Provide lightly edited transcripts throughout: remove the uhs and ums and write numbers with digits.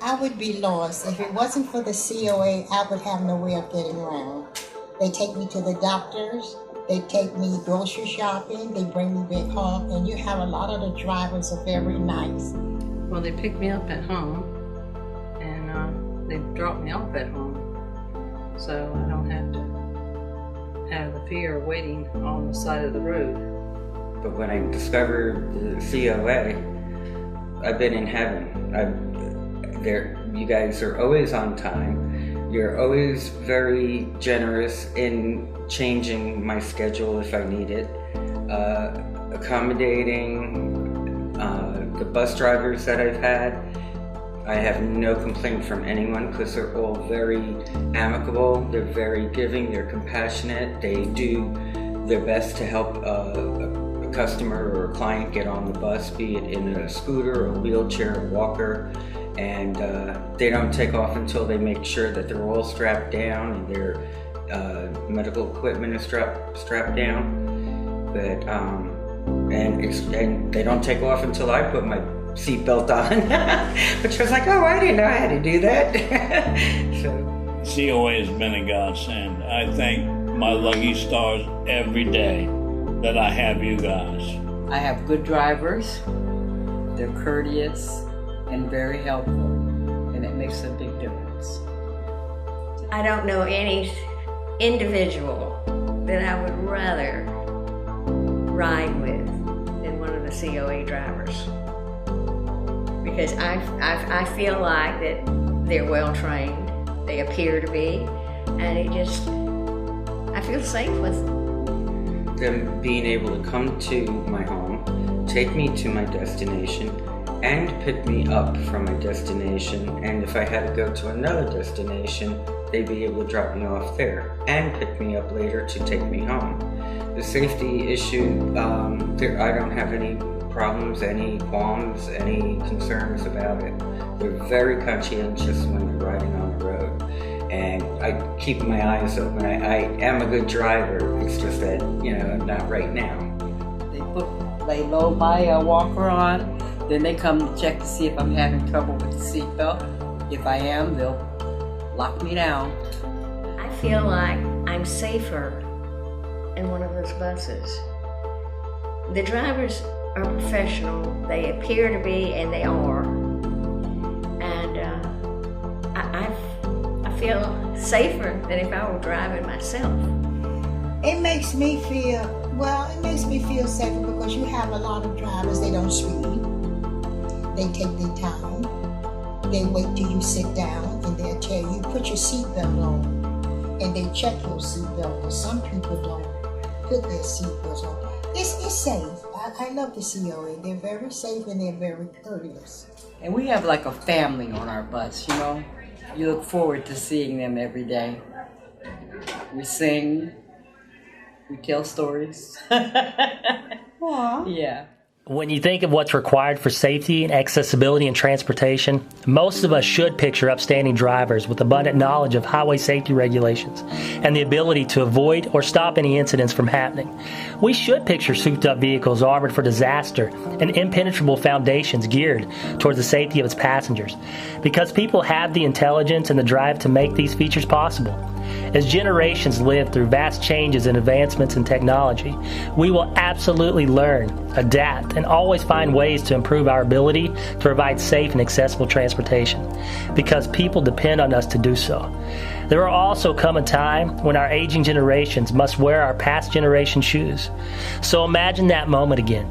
I would be lost. If it wasn't for the COA, I would have no way of getting around. They take me to the doctors, they take me grocery shopping, they bring me back home, and you have a lot of the drivers are very nice. Well, they pick me up at home, and they drop me off at home, so I don't have to have the fear of waiting on the side of the road. But when I discovered the COA, I've been in heaven. You guys are always on time. You're always very generous in changing my schedule if I need it. Accommodating. The bus drivers that I've had, I have no complaint from anyone because they're all very amicable, they're very giving, they're compassionate, they do their best to help a customer or a client get on the bus, be it in a scooter, a wheelchair, a walker, and they don't take off until they make sure that they're all strapped down and their medical equipment is strapped down. But and they don't take off until I put my seatbelt on, which was like, oh, I didn't know how to do that. So COA has been a godsend. I thank my lucky stars every day that I have you guys. I have good drivers. They're courteous and very helpful, and it makes a big difference. I don't know any individual that I would rather ride with than one of the COA drivers, because I feel like that they're well trained, they appear to be, and I feel safe with them. Them being able to come to my home, take me to my destination, and pick me up from my destination, and if I had to go to another destination, they'd be able to drop me off there and pick me up later to take me home. The safety issue, I don't have any problems, any qualms, any concerns about it. They're very conscientious when they're riding on the road, and I keep my eyes open. I am a good driver, it's just that, not right now. They lay low by a walker on, then they come to check to see if I'm having trouble with the seatbelt. If I am, they'll lock me down. I feel like I'm safer in one of those buses. The drivers are professional, they appear to be, and they are. And I feel safer than if I were driving myself. It makes me feel safer because you have a lot of drivers, they don't speed. They take their time. They wait till you sit down and they'll tell you, put your seatbelt on. And they check your seatbelt, but some people don't put their seatbelts on. It's safe. I love the COA. They're very safe and they're very courteous. And we have like a family on our bus, You look forward to seeing them every day. We sing, we tell stories. Aww. Yeah. When you think of what's required for safety and accessibility in transportation, most of us should picture upstanding drivers with abundant knowledge of highway safety regulations and the ability to avoid or stop any incidents from happening. We should picture souped-up vehicles armored for disaster and impenetrable foundations geared towards the safety of its passengers, because people have the intelligence and the drive to make these features possible. As generations live through vast changes and advancements in technology, we will absolutely learn, adapt, and always find ways to improve our ability to provide safe and accessible transportation, because people depend on us to do so. There will also come a time when our aging generations must wear our past generation's shoes. So imagine that moment again.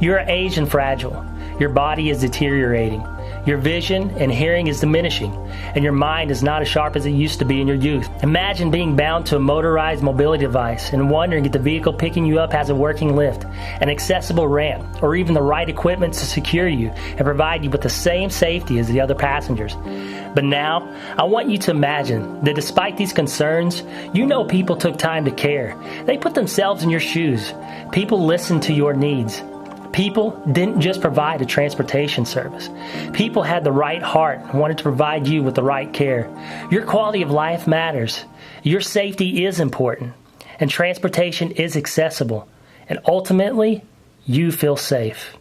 You are aged and fragile. Your body is deteriorating. Your vision and hearing is diminishing, and your mind is not as sharp as it used to be in your youth. Imagine being bound to a motorized mobility device and wondering if the vehicle picking you up has a working lift, an accessible ramp, or even the right equipment to secure you and provide you with the same safety as the other passengers. But now, I want you to imagine that despite these concerns, people took time to care. They put themselves in your shoes. People listened to your needs. People didn't just provide a transportation service. People had the right heart and wanted to provide you with the right care. Your quality of life matters. Your safety is important. And transportation is accessible. And ultimately, you feel safe.